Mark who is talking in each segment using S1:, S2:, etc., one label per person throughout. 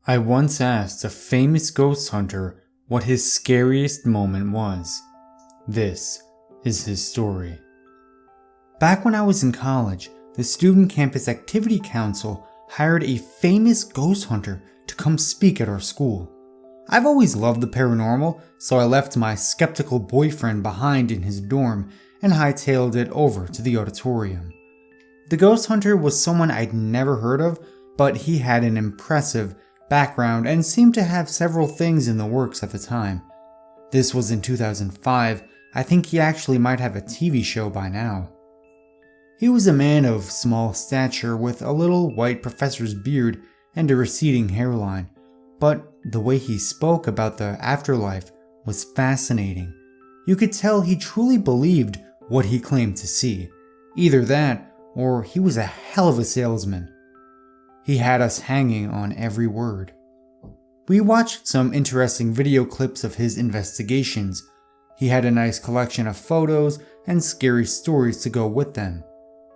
S1: I once asked a famous ghost hunter what his scariest moment was. This is his story. Back when I was in college, the Student Campus Activity Council hired a famous ghost hunter to come speak at our school. I've always loved the paranormal, so I left my skeptical boyfriend behind in his dorm and hightailed it over to the auditorium. The ghost hunter was someone I'd never heard of, but he had an impressive background and seemed to have several things in the works at the time. This was in 2005. I think he actually might have a TV show by now. He was a man of small stature with a little white professor's beard and a receding hairline, but the way he spoke about the afterlife was fascinating. You could tell he truly believed what he claimed to see. Either that, or he was a hell of a salesman. He had us hanging on every word. We watched some interesting video clips of his investigations. He had a nice collection of photos and scary stories to go with them.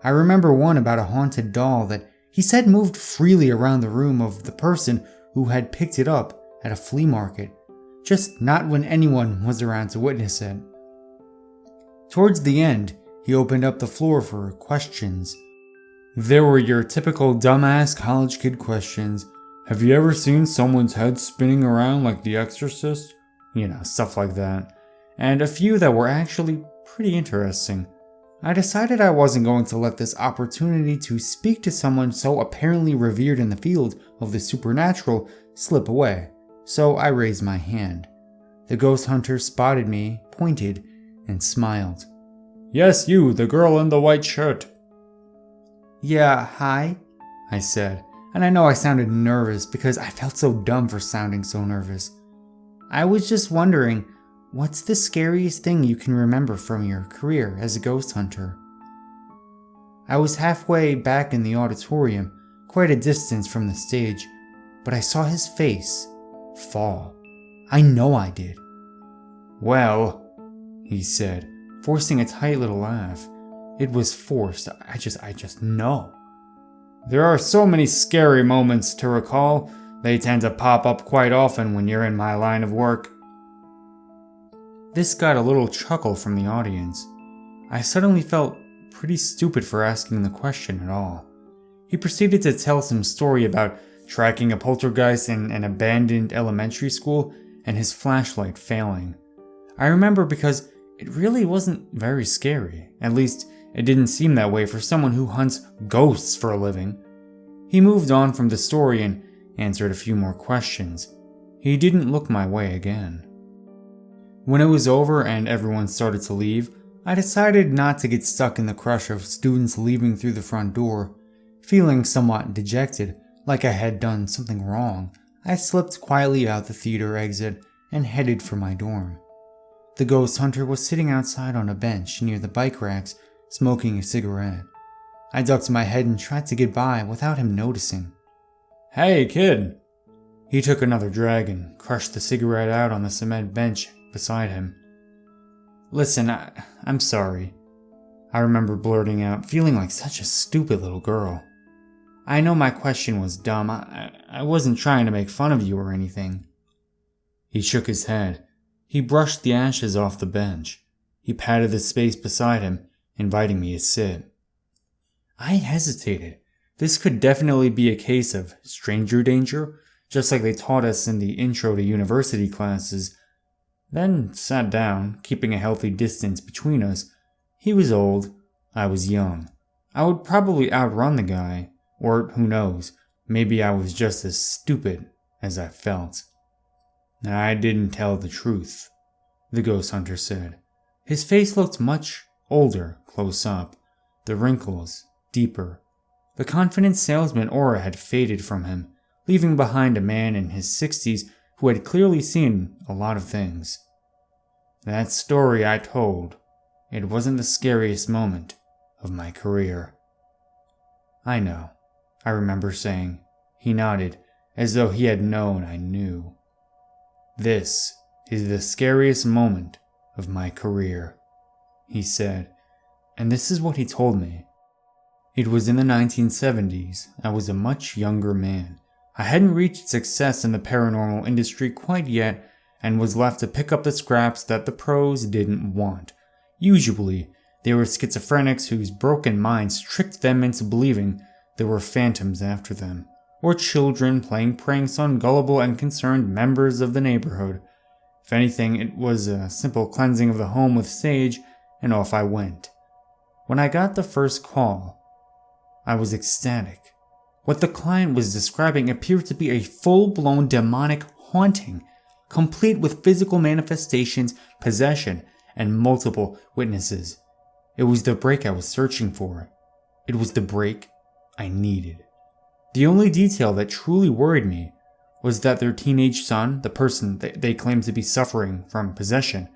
S1: I remember one about a haunted doll that he said moved freely around the room of the person who had picked it up at a flea market, just not when anyone was around to witness it. Towards the end, he opened up the floor for questions. There were your typical dumbass college kid questions. Have you ever seen someone's head spinning around like The Exorcist? Stuff like that. And a few that were actually pretty interesting. I decided I wasn't going to let this opportunity to speak to someone so apparently revered in the field of the supernatural slip away, so I raised my hand. The ghost hunter spotted me, pointed, and smiled. Yes, you, the girl in the white shirt. Yeah, hi, I said, and I know I sounded nervous because I felt so dumb for sounding so nervous. I was just wondering, what's the scariest thing you can remember from your career as a ghost hunter? I was halfway back in the auditorium, quite a distance from the stage, but I saw his face fall. I know I did. Well, he said, forcing a tight little laugh. It was forced. I just know. There are so many scary moments to recall. They tend to pop up quite often when you're in my line of work. This got a little chuckle from the audience. I suddenly felt pretty stupid for asking the question at all. He proceeded to tell some story about tracking a poltergeist in an abandoned elementary school and his flashlight failing. I remember because it really wasn't very scary. At least, it didn't seem that way for someone who hunts ghosts for a living. He moved on from the story and answered a few more questions. He didn't look my way again. When it was over and everyone started to leave, I decided not to get stuck in the crush of students leaving through the front door. Feeling somewhat dejected, like I had done something wrong, I slipped quietly out the theater exit and headed for my dorm. The ghost hunter was sitting outside on a bench near the bike racks, smoking a cigarette. I ducked my head and tried to get by without him noticing. Hey, kid! He took another drag and crushed the cigarette out on the cement bench beside him. Listen, I'm sorry. I remember blurting out, feeling like such a stupid little girl. I know my question was dumb. I wasn't trying to make fun of you or anything. He shook his head. He brushed the ashes off the bench. He patted the space beside him, inviting me to sit. I hesitated. This could definitely be a case of stranger danger, just like they taught us in the intro to university classes. Then sat down, keeping a healthy distance between us. He was old. I was young. I would probably outrun the guy, or who knows, maybe I was just as stupid as I felt. I didn't tell the truth, the ghost hunter said. His face looked much older close up, the wrinkles deeper. The confident salesman aura had faded from him, leaving behind a man in his 60s who had clearly seen a lot of things. That story I told, it wasn't the scariest moment of my career. I know, I remember saying. He nodded, as though he had known I knew. This is the scariest moment of my career, he said, and this is what he told me. It was in the 1970s. I was a much younger man. I hadn't reached success in the paranormal industry quite yet and was left to pick up the scraps that the pros didn't want. Usually, they were schizophrenics whose broken minds tricked them into believing there were phantoms after them, or children playing pranks on gullible and concerned members of the neighborhood. If anything, it was a simple cleansing of the home with sage, and off I went. When I got the first call, I was ecstatic. What the client was describing appeared to be a full-blown demonic haunting, complete with physical manifestations, possession, and multiple witnesses. It was the break I was searching for. It was the break I needed. The only detail that truly worried me was that their teenage son, the person they claimed to be suffering from possession,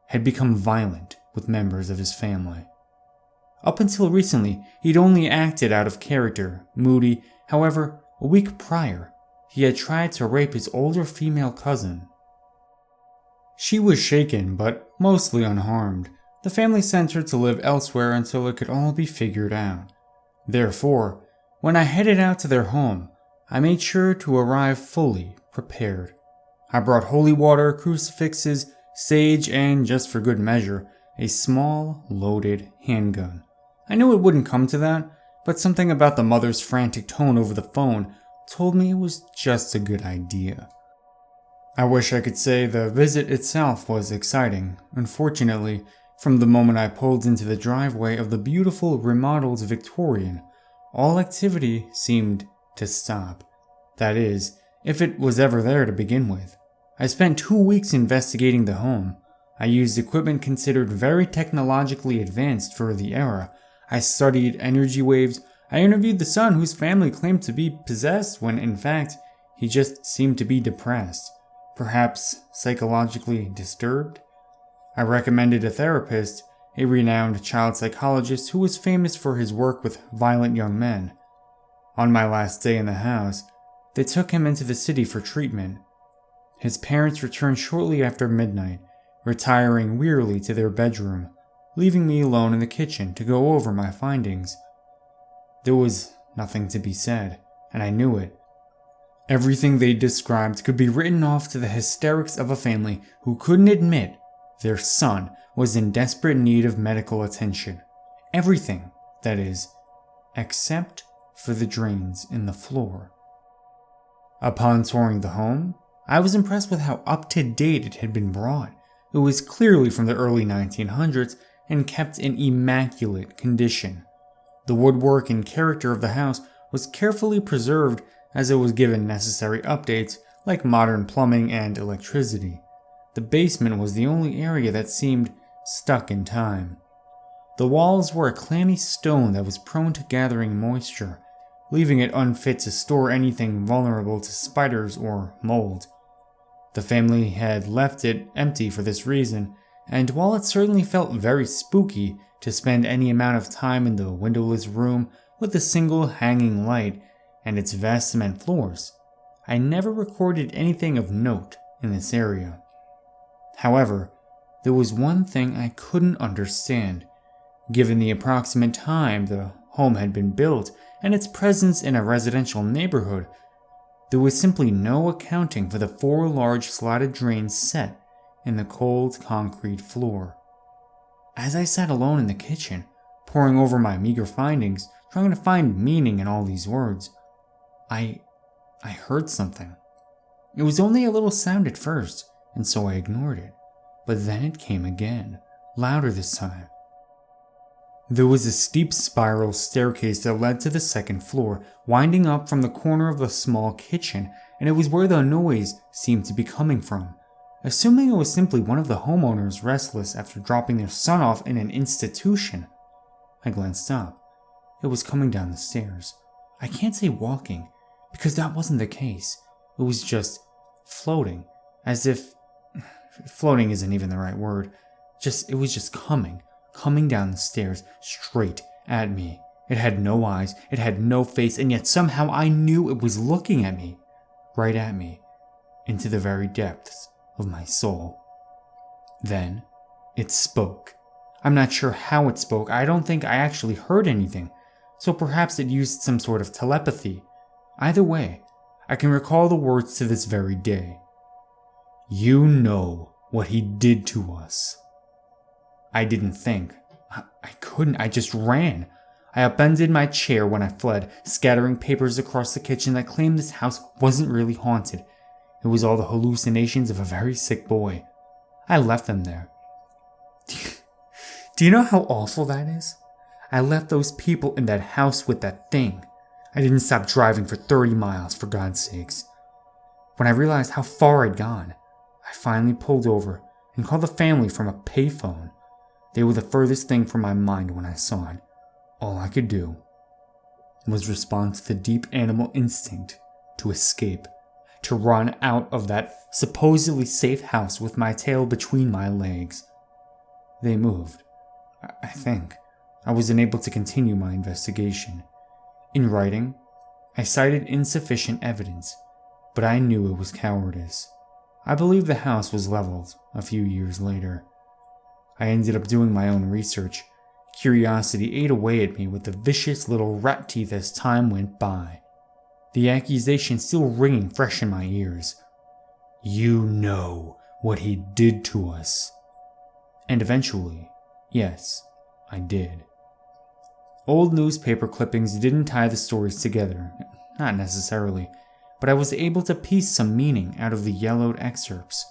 S1: had become violent with members of his family. Up until recently, he'd only acted out of character, moody. However, a week prior, he had tried to rape his older female cousin. She was shaken, but mostly unharmed. The family sent her to live elsewhere until it could all be figured out. Therefore, when I headed out to their home, I made sure to arrive fully prepared. I brought holy water, crucifixes, sage, and, just for good measure, a small, loaded handgun. I knew it wouldn't come to that, but something about the mother's frantic tone over the phone told me it was just a good idea. I wish I could say the visit itself was exciting. Unfortunately, from the moment I pulled into the driveway of the beautiful remodeled Victorian, all activity seemed to stop. That is, if it was ever there to begin with. I spent 2 weeks investigating the home. I used equipment considered very technologically advanced for the era. I studied energy waves. I interviewed the son whose family claimed to be possessed when in fact he just seemed to be depressed, perhaps psychologically disturbed. I recommended a therapist, a renowned child psychologist who was famous for his work with violent young men. On my last day in the house, they took him into the city for treatment. His parents returned shortly after midnight, retiring wearily to their bedroom, leaving me alone in the kitchen to go over my findings. There was nothing to be said, and I knew it. Everything they described could be written off to the hysterics of a family who couldn't admit their son was in desperate need of medical attention. Everything, that is, except for the drains in the floor. Upon touring the home, I was impressed with how up-to-date it had been brought. It was clearly from the early 1900s and kept in immaculate condition. The woodwork and character of the house was carefully preserved as it was given necessary updates like modern plumbing and electricity. The basement was the only area that seemed stuck in time. The walls were a clammy stone that was prone to gathering moisture, leaving it unfit to store anything vulnerable to spiders or mold. The family had left it empty for this reason, and while it certainly felt very spooky to spend any amount of time in the windowless room with a single hanging light and its vast cement floors, I never recorded anything of note in this area. However, there was one thing I couldn't understand. Given the approximate time the home had been built and its presence in a residential neighborhood, there was simply no accounting for the 4 large slotted drains set in the cold concrete floor. As I sat alone in the kitchen, poring over my meager findings, trying to find meaning in all these words, I heard something. It was only a little sound at first, and so I ignored it. But then it came again, louder this time. There was a steep spiral staircase that led to the second floor, winding up from the corner of the small kitchen, and it was where the noise seemed to be coming from. Assuming it was simply one of the homeowners restless after dropping their son off in an institution, I glanced up. It was coming down the stairs. I can't say walking, because that wasn't the case. It was just floating, as if... floating isn't even the right word. It was just coming down the stairs, straight at me. It had no eyes, it had no face, and yet somehow I knew it was looking at me, right at me, into the very depths of my soul. Then, it spoke. I'm not sure how it spoke. I don't think I actually heard anything, so perhaps it used some sort of telepathy. Either way, I can recall the words to this very day. "You know what he did to us." I didn't think. I couldn't. I just ran. I upended my chair when I fled, scattering papers across the kitchen that claimed this house wasn't really haunted. It was all the hallucinations of a very sick boy. I left them there. Do you know how awful that is? I left those people in that house with that thing. I didn't stop driving for 30 miles, for God's sakes. When I realized how far I'd gone, I finally pulled over and called the family from a payphone. They were the furthest thing from my mind when I saw it. All I could do was respond to the deep animal instinct to escape, to run out of that supposedly safe house with my tail between my legs. They moved. I think I was unable to continue my investigation. In writing, I cited insufficient evidence, but I knew it was cowardice. I believe the house was leveled a few years later. I ended up doing my own research. Curiosity ate away at me with the vicious little rat teeth as time went by. The accusation still ringing fresh in my ears. "You know what he did to us." And eventually, yes, I did. Old newspaper clippings didn't tie the stories together, not necessarily, but I was able to piece some meaning out of the yellowed excerpts.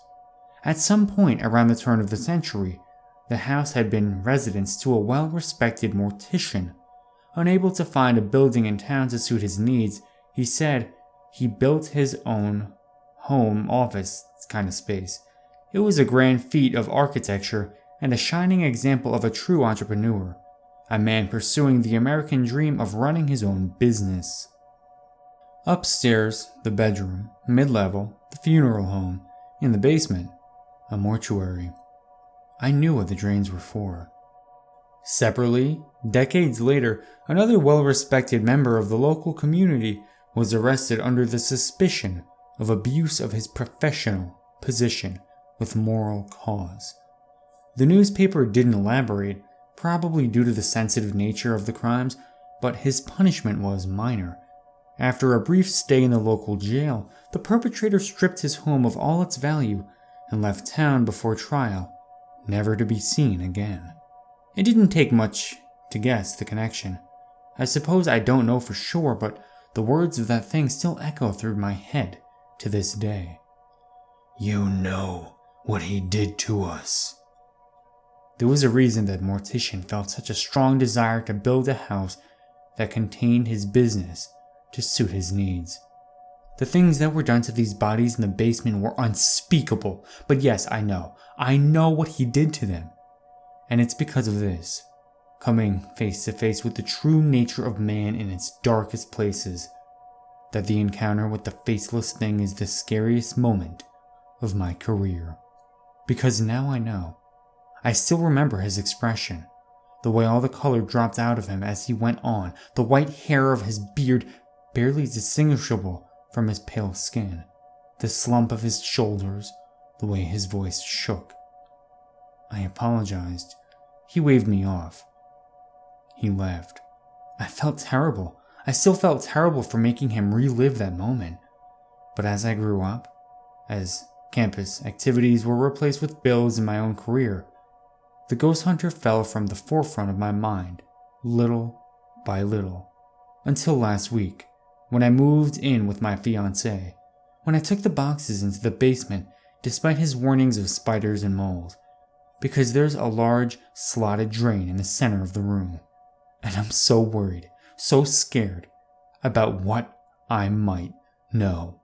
S1: At some point around the turn of the century, the house had been residence to a well-respected mortician. Unable to find a building in town to suit his needs, he said he built his own home office kind of space. It was a grand feat of architecture and a shining example of a true entrepreneur, a man pursuing the American dream of running his own business. Upstairs, the bedroom, mid-level, the funeral home, in the basement, a mortuary. I knew what the drains were for. Separately, decades later, another well-respected member of the local community was arrested under the suspicion of abuse of his professional position with moral cause. The newspaper didn't elaborate, probably due to the sensitive nature of the crimes, but his punishment was minor. After a brief stay in the local jail, the perpetrator stripped his home of all its value and left town before trial, never to be seen again. It didn't take much to guess the connection. I suppose I don't know for sure, but the words of that thing still echo through my head to this day. "You know what he did to us." There was a reason that Mortician felt such a strong desire to build a house that contained his business to suit his needs. The things that were done to these bodies in the basement were unspeakable, but yes, I know what he did to them. And it's because of this, coming face to face with the true nature of man in its darkest places, that the encounter with the faceless thing is the scariest moment of my career. Because now I know. I still remember his expression, the way all the color dropped out of him as he went on, the white hair of his beard barely distinguishable from his pale skin, the slump of his shoulders, the way his voice shook. I apologized. He waved me off. He left. I felt terrible. I still felt terrible for making him relive that moment. But as I grew up, as campus activities were replaced with bills in my own career, the ghost hunter fell from the forefront of my mind, little by little, until last week, when I moved in with my fiancée, when I took the boxes into the basement despite his warnings of spiders and mold, because there's a large slotted drain in the center of the room, and I'm so worried, so scared about what I might know.